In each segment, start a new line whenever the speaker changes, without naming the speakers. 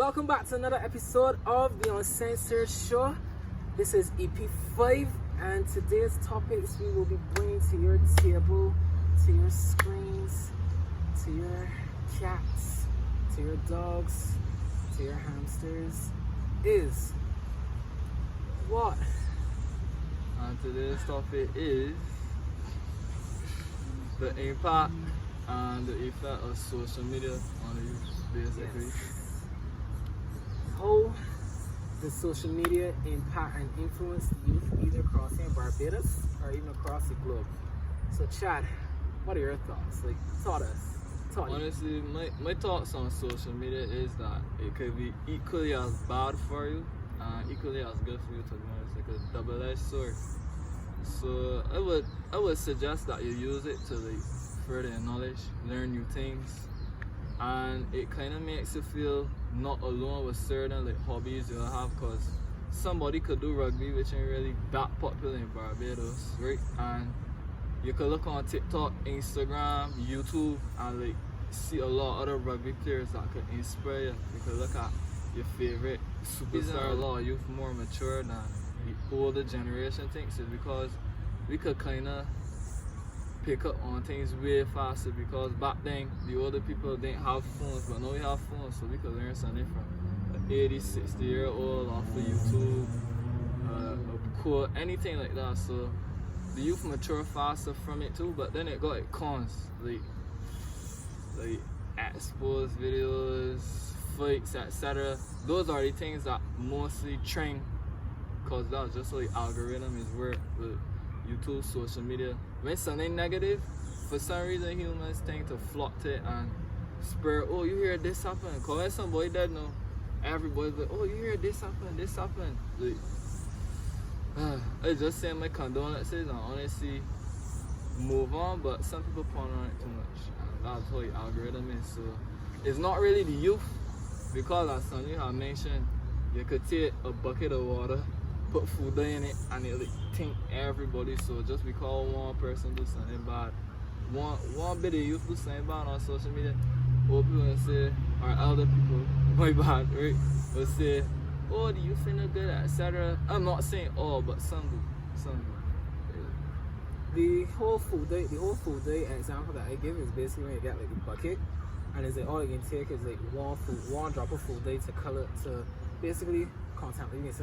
welcome back to another episode of the Uncensored Show. This is EP5, and today's topics we will be bringing to your table, to your screens, to your cats, to your dogs, to your hamsters, is what?
And today's topic is the impact and the effect of social media on the youth, basically.
Yes. How does social media impact and influence the youth either across here in Barbados or even across the globe? So Chad, what are your thoughts? Like, taught us.
Honestly, my thoughts on social media is that it could be equally as bad for you and equally as good for you, to be honest. Like a double-edged sword. So I would suggest that you use it to like further your knowledge, learn new things, and it kind of makes you feel not alone with certain like hobbies you'll have, because somebody could do rugby, which ain't really that popular in Barbados, right? And you could look on TikTok, Instagram, YouTube, and like see a lot of other rugby players that could inspire you. You could look at your favorite superstar. A lot of youth more mature than the older generation thinks, is because we could kind of pick up on things way faster, because back then the older people didn't have phones, but now we have phones, so we could learn something from an 80, 60-year-old off of YouTube, a quote, anything like that. So the youth mature faster from it too, but then it got its cons, like exposed videos, fakes, etc. Those are the things that mostly trend, because that's just like algorithm is work with YouTube, social media. When something negative, for some reason humans tend to flock to it and spur, oh, you hear this happen. Because when somebody dead now, everybody's like, oh, you hear this happen. Like, I just send my condolences and honestly move on, but some people ponder on it too much. And that's how the algorithm is. So it's not really the youth, because as some you have mentioned, you could take a bucket of water, put food in it, and it like tint everybody. So just because one person do something bad, one bit of youth do something bad on social media, old people will say, or elder people, my bad, right, will say, oh, the youth ain't good, etc. I'm not saying all, but some do.
The whole food day example that I give is basically when you get like a bucket, and it's like all you can take is like one drop of food day to basically contaminate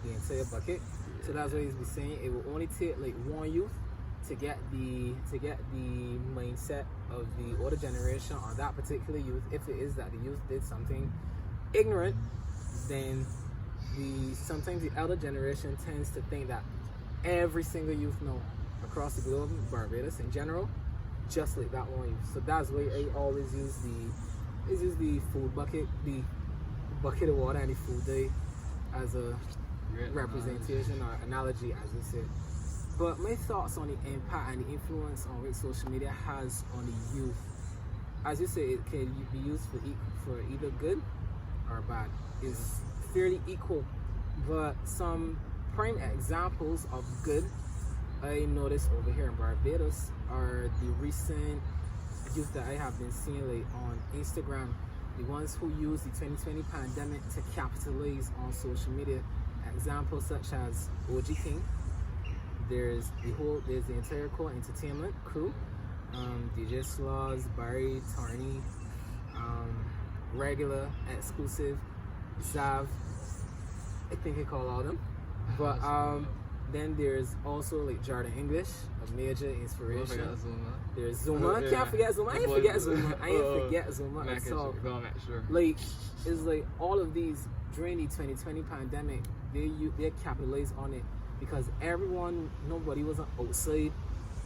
the entire bucket. So that's what he's been saying. It will only take like one youth to get the mindset of the older generation on that particular youth. If it is that the youth did something ignorant, then sometimes the elder generation tends to think that every single youth know across the globe, Barbados in general, just like that one youth. So that's why I always use the food bucket, the bucket of water, and the food day as a representation or analogy, as you said. But my thoughts on the impact and the influence on which social media has on the youth, as you say, it can be used for either good or bad. Is fairly equal, but some prime examples of good I noticed over here in Barbados are the recent youth that I have been seeing like on Instagram, the ones who use the 2020 pandemic to capitalize on social media. Examples such as OG King, there's the entire core entertainment crew, DJ Slaws, Barry, Tarny, regular, exclusive, Zav, I think I call all them. But then there's also like Jordan English, a major inspiration. There's Zuma. Can't forget Zuma. I ain't forget Zuma. Like, it's like all of these during the 2020 pandemic, they capitalized on it, because nobody wasn't outside,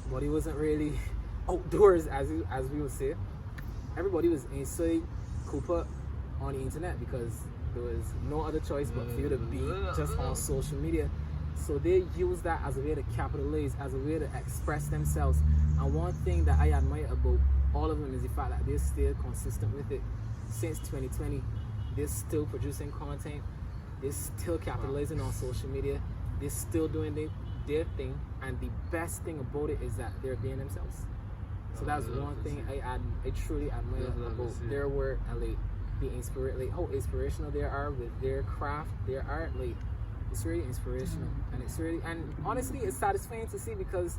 nobody wasn't really outdoors, as we would say. Everybody was inside, cooped up on the internet, because there was no other choice but for you to be just on social media. So they use that as a way to capitalize, as a way to express themselves. And one thing that I admire about all of them is the fact that they're still consistent with it. Since 2020, they're still producing content, they're still capitalizing on social media, they're still doing their thing, and the best thing about it is that they're being themselves. So that's one thing I truly admire about their work, and like be like how inspirational they are with their craft, their art. Like it's really inspirational, and honestly, it's satisfying to see because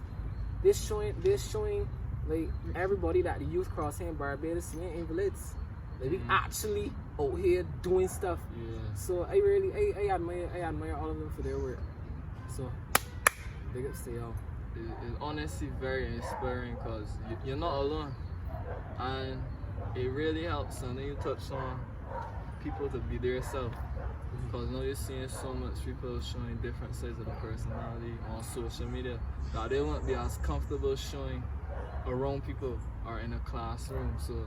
they're showing like everybody that the youth cross here in Barbados, we ain't invalids. Like we actually out here doing stuff.
Yeah.
So I admire all of them for their work. So big ups to y'all.
It's honestly very inspiring because you're not alone, and it really helps. And then you touch on people to be their self, because now you're seeing so much people showing different sides of the personality on social media that they won't be as comfortable showing around people or in a classroom. So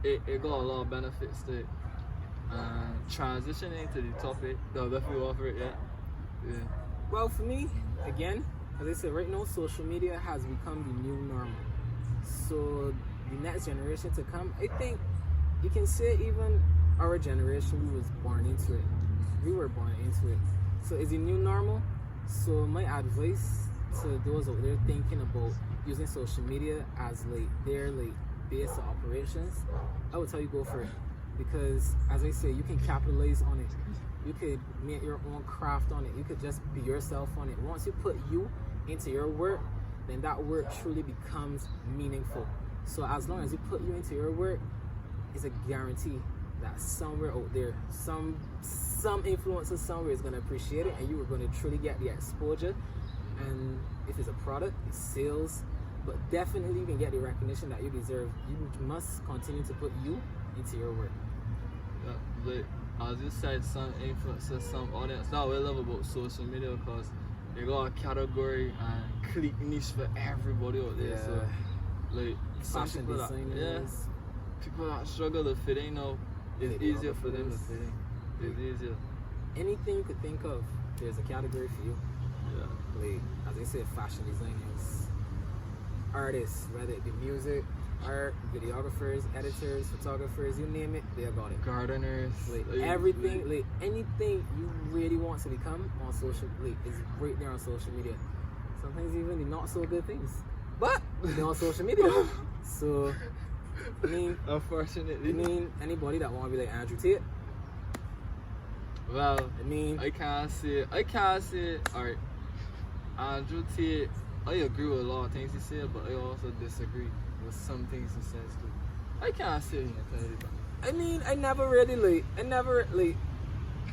it got a lot of benefits to it. And transitioning to the topic, though if you offer it yet. Yeah.
Well, for me, again, as I said, right now social media has become the new normal. So the next generation to come, I think you can say even our generation, we was born into it. We were born into it. So it's a new normal. So my advice to those out there thinking about using social media as like their like base of operations, I would tell you go for it. Because as I say, you can capitalize on it. You could make your own craft on it. You could just be yourself on it. Once you put you into your work, then that work truly becomes meaningful. So as long as you put you into your work, it's a guarantee that somewhere out there, some influencer somewhere is going to appreciate it, and you are going to truly get the exposure. And if it's a product, it's sales, but definitely you can get the recognition that you deserve. You must continue to put you into your work.
Yeah, like as you said, some influencers, some audience. That's what I love about social media, because they got a category and click niche for everybody out there.
Yeah.
So like
Fashion designers,
people that struggle to fit in now, it's easier for them to fit in. It's easier.
Anything you could think of, there's a category for you.
Yeah.
Like as I said, fashion designers, artists, whether it be music, art, videographers, editors, photographers, you name it, they got it.
Gardeners,
like everything, like anything you really want to become on social, like is right there on social media. Sometimes even the not so good things, but they're on social media. So I mean,
unfortunately,
anybody that want to be like Andrew Tate.
Well, I can't say. Alright, Andrew Tate, I agree with a lot of things he said, but I also disagree with some things he says too. I can't say anything.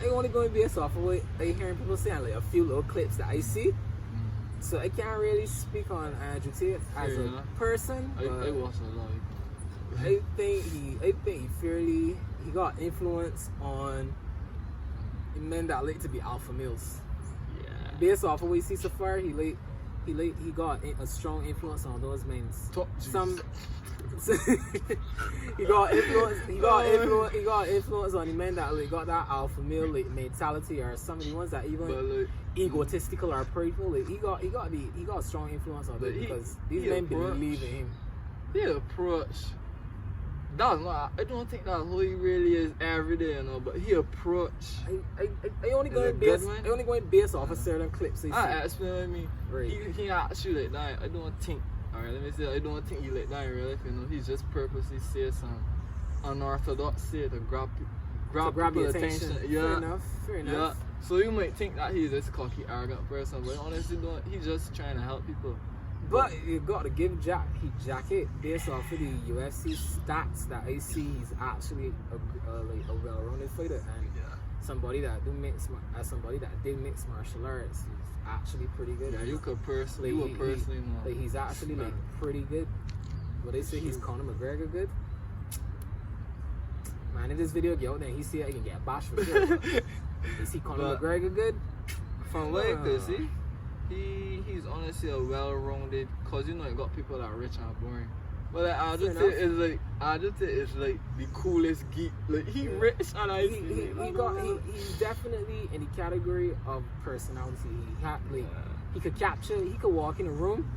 I only going based off of what I hearing people saying, like a few little clips that I see. So I can't really speak on Andrew Tate as a person.
I watch a lot.
I think he got influence on men that like to be alpha males.
Yeah.
Based off of what we see so far, he got a strong influence on those men. he got influence on the men that like got that alpha male like mentality, or some of the ones that even egotistical or prideful. Like he got strong influence on them because these men believe in him.
The approach. That's not. I don't think that's who he really is every day, you know. But he approach.
I only going based off of certain clips.
Explain what I mean.
Right.
He actually like that. I don't think. Alright, let me say. I don't think he like that in real life. You know, he's just purposely say some unorthodox shit to grab people's attention. Yeah.
Fair enough.
Yeah. So you might think that he's this cocky, arrogant person, but honestly, don't. He's just trying to help people.
But you got to give Jack it based off of the UFC stats that I see. He's actually a well-rounded fighter, and somebody that did mixed martial arts. He's actually pretty good.
Yeah, you would personally know.
Like he's actually like pretty good. But they say he's Conor McGregor good. Man, in this video, get out there and he see I can get bashed for sure. Is he Conor McGregor good?
From what I could see. He's honestly a well-rounded, cause you know you got people that are rich and boring. But like Andrew Tate is like the coolest geek. Like he rich and
he's definitely in the category of personality. He could walk in a room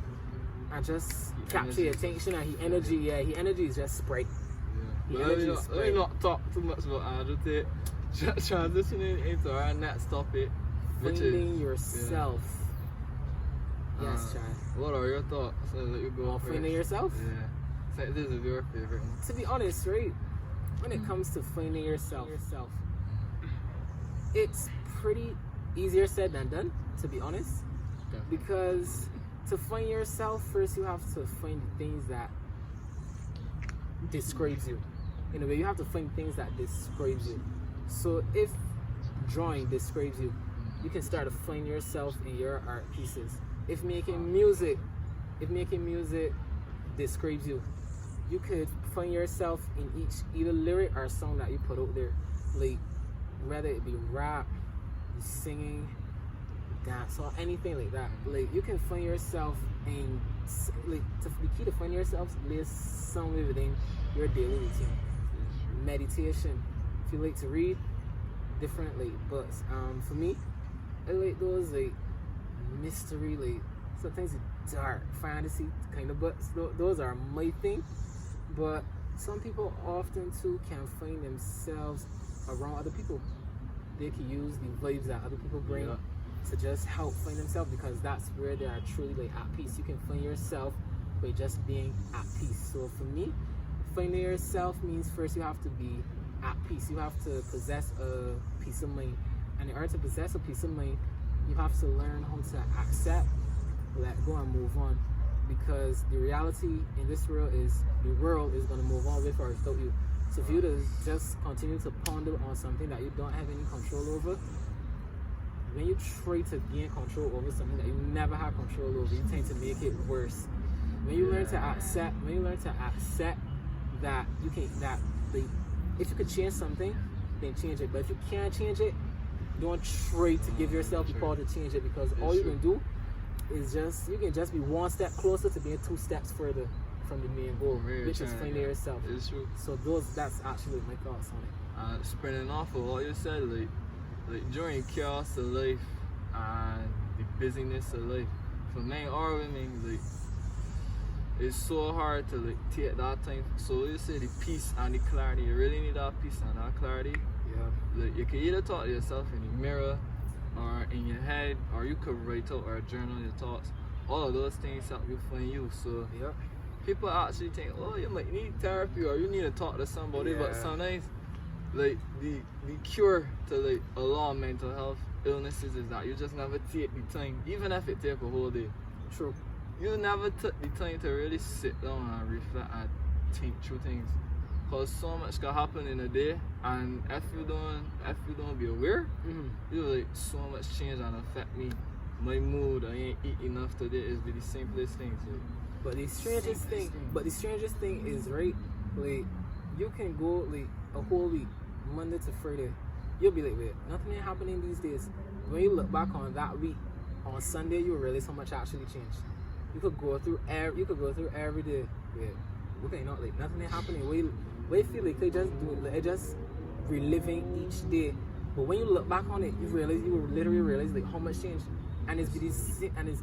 and just capture your attention, and his energy is just sprite.
Yeah. Let me not talk too much about Andrew Tate. Transitioning into our next topic, which
finding
is
yourself. Yes, Chad.
What are your thoughts? So let you go
on finding yourself?
Yeah. So this is your favorite one.
To be honest, right? when it comes to finding yourself, it's pretty easier said than done, to be honest.
Definitely.
Because to find yourself, first you have to find the things that describes you. In a way, you have to find things that describes you. So if drawing describes you, you can start to find yourself in your art pieces. If making music describes you, you could find yourself in each either lyric or song that you put out there. Like whether it be rap, singing, dance, or anything like that. Like you can find yourself in the key to find yourself lives somewhere within your daily routine. Meditation. If you like to read different books, for me, I like those mystery, sometimes dark fantasy kind of books. Those are my thing. But some people often too can find themselves around other people. They can use the vibes that other people bring to just help find themselves, because that's where they are truly at peace. You can find yourself by just being at peace. So for me, finding yourself means first you have to be at peace. You have to possess a peace of mind. And in order to possess a peace of mind, you have to learn how to accept, let go, and move on. Because the reality in this world is the world is going to move on with or without you. So if you just continue to ponder on something that you don't have any control over, when you try to gain control over something that you never had control over, you tend to make it worse. When you learn to accept, that you can, if you could change something, then change it. But if you can't change it, don't try to give yourself the power to change it, because all you can do is you can just be one step closer to being 2 steps further from the main goal, which is finding yourself.
It's true.
So that's actually my thoughts on it.
Spinning off of what you said, like during chaos of life and the busyness of life, for men or women, it's so hard to take that time. So you say the peace and the clarity. You really need that peace and that clarity.
Yeah.
You can either talk to yourself in the mirror, or in your head, or you could write out or journal your thoughts. All of those things help you find you. So people actually think, oh, you might need therapy or you need to talk to somebody, but sometimes the cure to a lot of mental health illnesses is that you just never take the time, even if it take a whole day.
True.
You never took the time to really sit down and reflect and think through things. Cause so much can happen in a day, and if you don't be aware, you so much change and affect me. My mood, I ain't eat enough today, is be the simplest things.
But the strangest thing is you can go a whole week, Monday to Friday, you'll be wait, nothing ain't happening these days. When you look back on that week, on Sunday, you will realize how much actually changed. You could go through every day. Okay, not nothing ain't happening. We feel like they just do it, just reliving each day. But when you look back on it, you will literally realize how much changed. And it's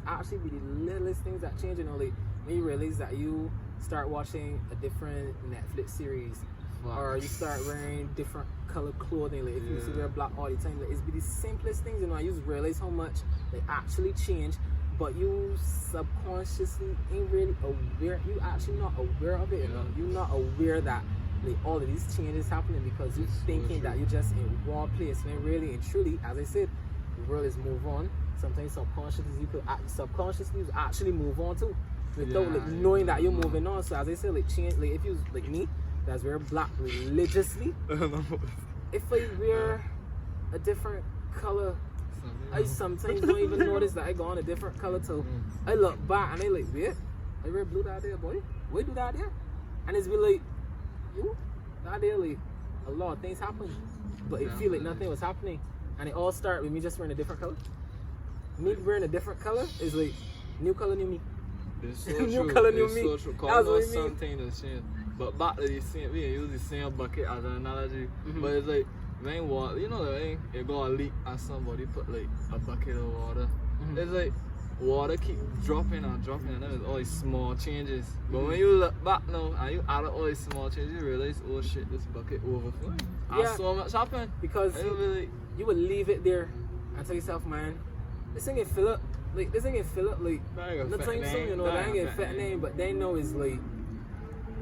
actually the littlest things that change. When you realize that you start watching a different Netflix series, or you start wearing different color clothing. If you used to wear black all the time, it's the simplest things. I just realize how much they actually change. But you subconsciously ain't really aware. You actually not aware of it. You're not aware that all of these changes happening because you're thinking that you're just in one place. When really and truly, as I said, the world is move on. Sometimes subconsciously you actually move on too, without knowing that you're moving on. So as I said, change. If you me, that's wear black religiously. If I wear a different color, I sometimes don't even notice that I go on a different color till I look back and I wait, I wear blue that day, boy. We do that there, and it's be you that day a lot of things happen, but it feel like nothing was happening, and it all start with me just wearing a different color. Me wearing a different color is new color, new me.
It's so
new
true.
color, new
it's
me.
So true.
That's what I mean.
Something that's changed. But back to the same, we use the same bucket as an analogy. But it's when water, it go a leak and somebody put a bucket of water. It's water keep dropping and there's all these small changes. But when you look back now and you add up all these small changes, you realize, oh shit, this bucket overflowing. And so much happened.
Because you would leave it there and tell yourself, man, this ain't get fill up. This ain't get fill up. Nothing soon, that ain't get fat name. But they know it's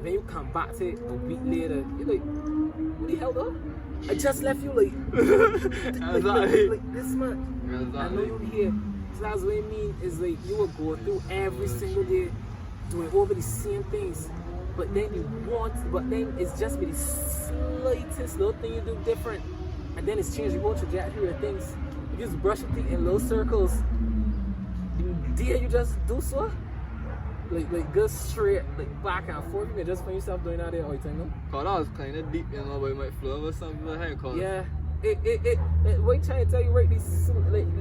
Then you come back to it a week later, you're like, what the hell though? I just left you like, like this much. I know you here. So that's what I mean, is like you will go through every single day doing over the same things. But then it's just with the slightest little thing you do different. And then it's changed your whole trajectory of things. You just brush your teeth in little circles. Dare you just do so? Like go straight, like back and forth. You may just find yourself doing that there all the time, no?
Cause that was kind of deep, you know, but it might flow over some people's head. Cause
yeah, what I'm trying to tell you, right? The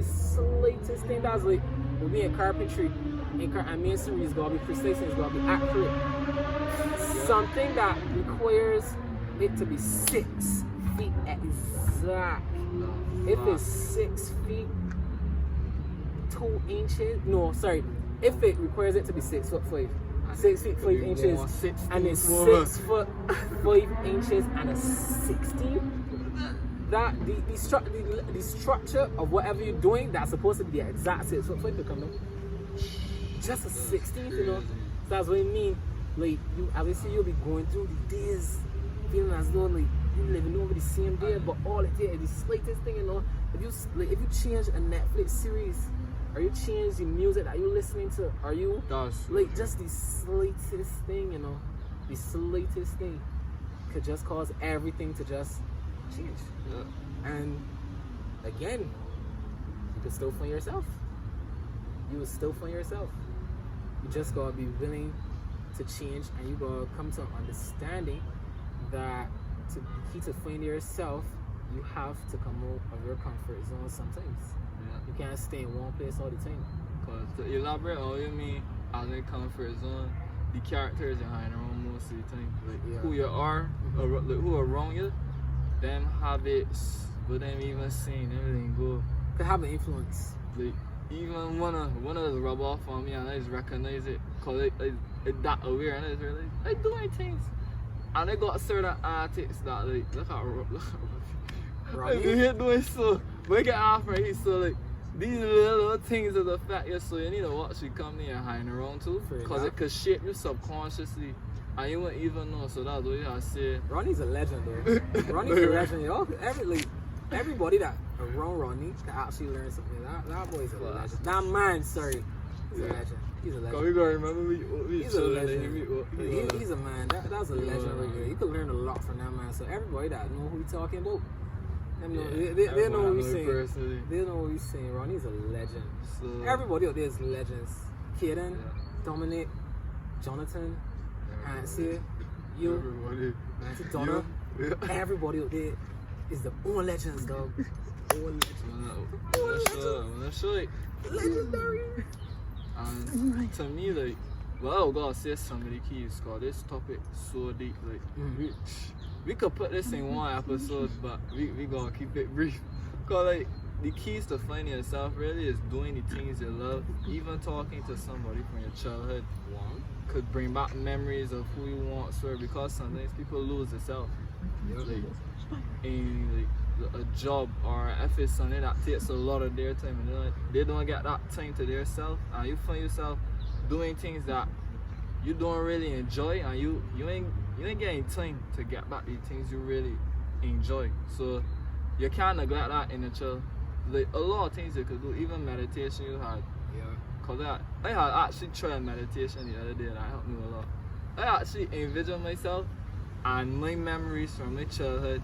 slightest thing that's like, with me in carpentry, and masonry is gonna be precise, it's gonna be accurate. Yeah. Something that requires it to be 6 feet exact. If it's 6 feet 2 inches, no, sorry. If it requires it to be 6 foot 5, 6 feet 5 inches, and it's 6 foot 5 inches and a 16, that the structure of whatever you're doing that's supposed to be the exact 6 foot 5 to come down. Just a 16, you know. So that's what I mean. Like you, obviously you'll be going through the days feeling as though like you living over the same day, but all it is the slightest thing, you know. If you change a Netflix series, or you change the music that you're listening to, are you like just the slightest thing, you know, the slightest thing could just cause everything to just change. Yeah. And again, you could still find yourself. You will still find yourself. You just gotta be willing to change, and you gotta come to an understanding that to find yourself, you have to come out of your comfort zone sometimes. Yeah. You can't stay in one place all the time.
Cause to elaborate on what you mean as a comfort zone, the characters you're hanging around most of the time, like who you are, or like who around you, them habits, but them even saying everything go.
Could have an influence.
Like even one of those rub off on me, and I just recognize it, cause it that aware, and it's really I doing things, and I got certain artists that like look at Ronnie here doing so. But get after it, so like these little things of the fact, so you need to watch your company and hang around too, because it could shape you subconsciously and you wouldn't even know. So that's what you have to say.
Ronnie's a legend though. Ronnie's a legend, yo. Everybody that around Ronnie can actually learn something. That boy's a legend. That man, sorry, he's a legend. He's a legend.
Cause we gotta remember me.
He's a legend. He's a man. That's a legend right there. You can learn a lot from that man. So everybody that know who we talking about. They know what we're saying. They know what we're saying. Ronnie's a legend. So, everybody out there is legends. Kaden, Dominic, Jonathan, Hansi, you, Nancy Donna. Everybody out there is the own legends, dog. Own legends. Legendary.
And to me, like, well, I gotta say some of the keys, cause this topic so deep, like, we could put this in one episode, but we gonna keep it brief. Cause like the keys to finding yourself really is doing the things you love. Even talking to somebody from your childhood could bring back memories of who you want. So because sometimes people lose themselves, like in like a job, or if it's something that takes a lot of their time, and they don't get that time to their self, and you find yourself doing things that you don't really enjoy, and you ain't getting time to get back the things you really enjoy. So you can't neglect that in a child. Like a lot of things you could do, even meditation you had.
Yeah.
Cause I had actually tried meditation the other day, and that helped me a lot. I actually envisioned myself and my memories from my childhood,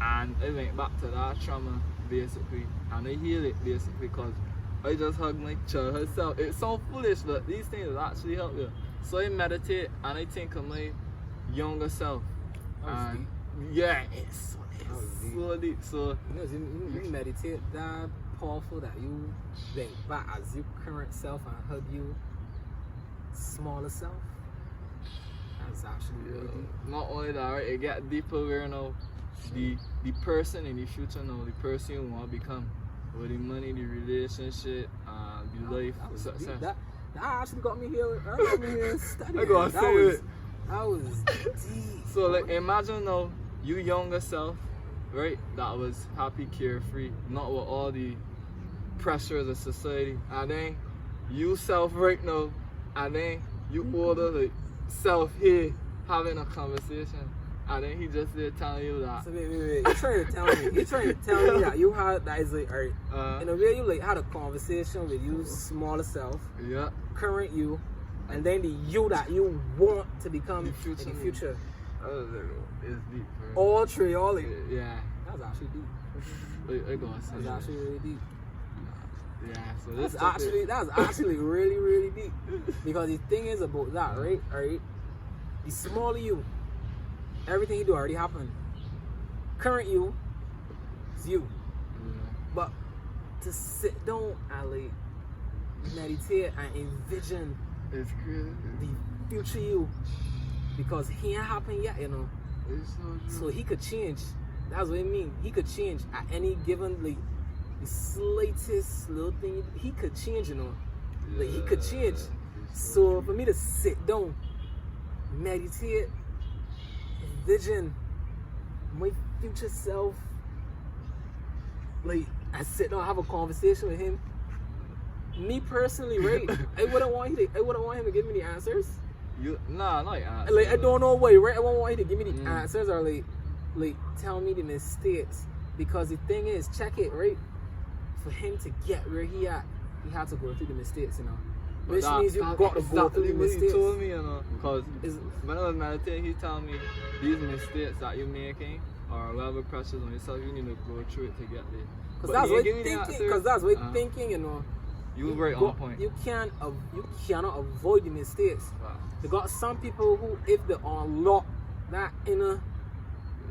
and I went back to that trauma basically, and I healed it basically, because I just hugged my childhood self. It sounds foolish, but these things actually help you. So I meditate and I think of my younger self. And yeah, it's so deep. So
you meditate that powerful that you think back as your current self and hug you smaller self. That's actually really deep.
Not only that, right, it get deeper where now the person in the future now, the person you want to become, with the money, the relationship, the life, success.
That actually got me here. Got me here studying.
I gotta say it.
That was deep.
So like, imagine now you younger self, right? That was happy, carefree, not with all the pressures of society. And then you self right now, and then you older like self here, having a conversation, and then he just there telling you that.
So wait. You're trying to tell me that you had that is like, alright. In a way, you like had a conversation with you smaller self,
Yeah.
current you, and then the you that you want to become
The future
in the
me.
future.
It's deep, bro.
All three, all like,
Yeah.
that's actually deep.
It goes.
That's actually really deep.
Yeah. So this
That's actually really, really deep. Because the thing is about that, right? Alright. The smaller you, everything you do already happened. Current you is you. But to sit down and like meditate and envision
It's crazy.
the future you, because he ain't happened yet, you know.
It's so true.
So he could change. That's what I mean. He could change at any given like the slightest little thing. He could change, you know. Like he could change. So for me to sit down, meditate, envision my future self, like I sit down and have a conversation with him. Me personally, right? I wouldn't want him to give me the answers.
Not answers.
Like I don't know why, right? I won't want him to give me the answers or like tell me the mistakes. Because the thing is, check it, right? For him to get where he at, he had to go through the mistakes, you know. Which means you got to go through the mistakes.
He told me, you know, because when I was meditating, he told me these mistakes that you're making or whatever pressures on yourself, you need to go through it to get there.
Because that's what thinking. Because that's what thinking, you know.
You were right on point.
You cannot avoid the mistakes.
Wow.
They got some people who, if they unlock that inner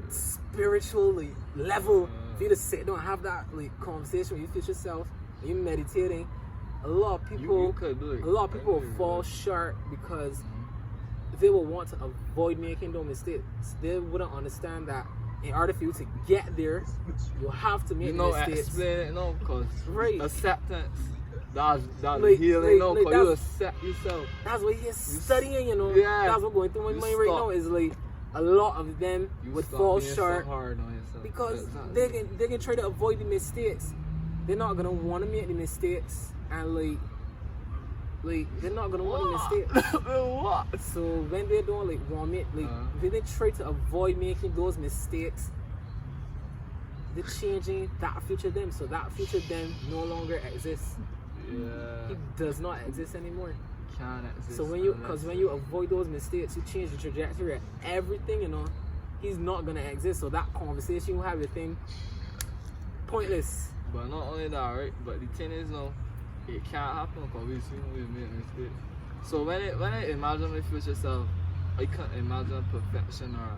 spiritual like, level, for you to sit down and have that like conversation with your future self, and you're meditating. A lot of people, fall short because they will want to avoid making those mistakes. They wouldn't understand that in order for you to get there, you have to make mistakes.
Explain it, no, because acceptance. That's
like,
healing,
like,
because you accept yourself.
That's what you're studying, you know.
Yeah.
That's what's going through my mind right now. Is like a lot of them would fall short
so hard on yourself.
because they can try to avoid the mistakes. They're not gonna want to make the mistakes, and like they're not gonna want the mistakes.
What?
So when they don't like want it, like when they try to avoid making those mistakes, they're changing that future them. So that future them no longer exists.
Yeah.
He does not exist anymore.
Can't exist.
So when you avoid those mistakes, you change the trajectory of everything, you know. He's not gonna exist. So that conversation you have with him, pointless.
But not only that, right? But the thing is, no, it can't happen because we make mistakes. So when I imagine my future self, I can't imagine perfection or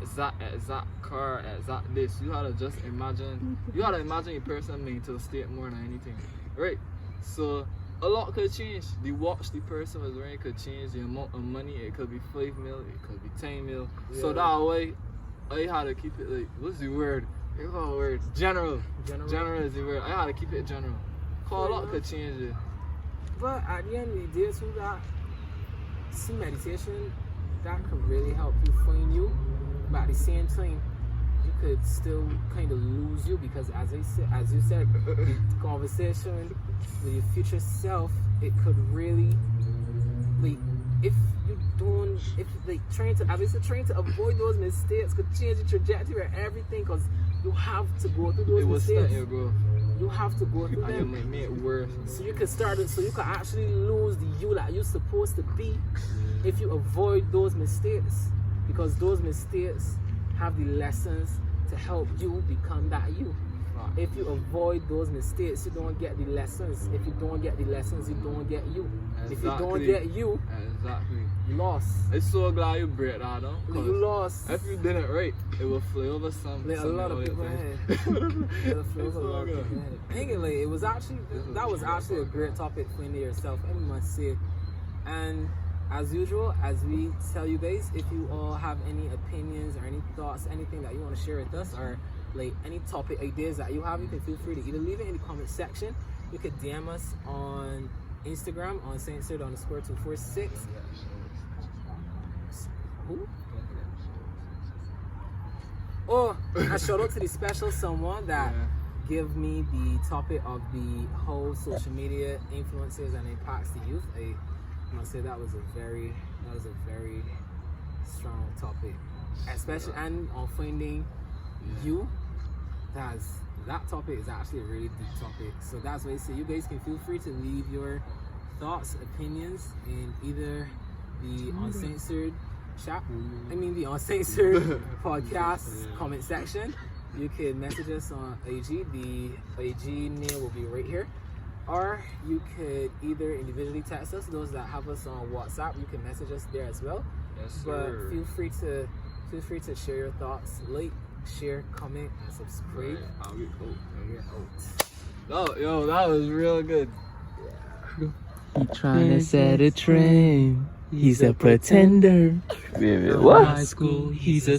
exact car, exact this. You gotta just imagine. You gotta imagine your person mental state more than anything, right? So a lot could change. The watch the person was wearing could change. The amount of money, it could be 5 mil, it could be 10 mil. Yeah. So that way, I had to keep it like, what's the word? It's called a word. General is the word. I had to keep it general. Cause a lot could change it.
But at the end of the day, too, that some meditation that could really help you find you. But at the same time, you could still kind of lose you because, as you said, the conversation with your future self, it could really, like, if trying to avoid those mistakes could change the trajectory of everything, because you have to go through those mistakes.
Your growth.
You have to go through them.
And you make it worse.
So you can actually lose the you that you're supposed to be if you avoid those mistakes, because those mistakes have the lessons to help you become that you. If you avoid those mistakes, you don't get the lessons. If you don't get the lessons, you don't get you.
Exactly.
If you don't get you, you lost.
I'm so glad you break that down.
You lost.
If you did it right, it will fly over some.
Like a lot of people head. It will fly over a lot of people's head. Thinking like that was actually a great topic for yourself, I must say. And as usual, as we tell you guys, if you all have any opinions or any thoughts, anything that you want to share with us, or like any topic ideas that you have, you can feel free to either leave it in the comment section. You could DM us on Instagram on Uncensored_246. Who? Or a shout out to the special someone that give me the topic of the whole social media influences and impacts the youth. I must say that was a very strong topic, especially and on finding you. That topic is actually a really deep topic. So that's why I say you guys can feel free to leave your thoughts, opinions in either the Uncensored chat, the Uncensored podcast comment section. You can message us on IG. The IG name will be right here. Or you could either individually text us. Those that have us on WhatsApp, you can message us there as well.
Yes,
but
sir.
feel free to share your thoughts, like, share, comment, and subscribe.
Right, I'll get cool.
You're out.
Oh, yo, that was real good.
He trying to set a trend. He's a pretender.
Baby,
From
what?
high school, he's a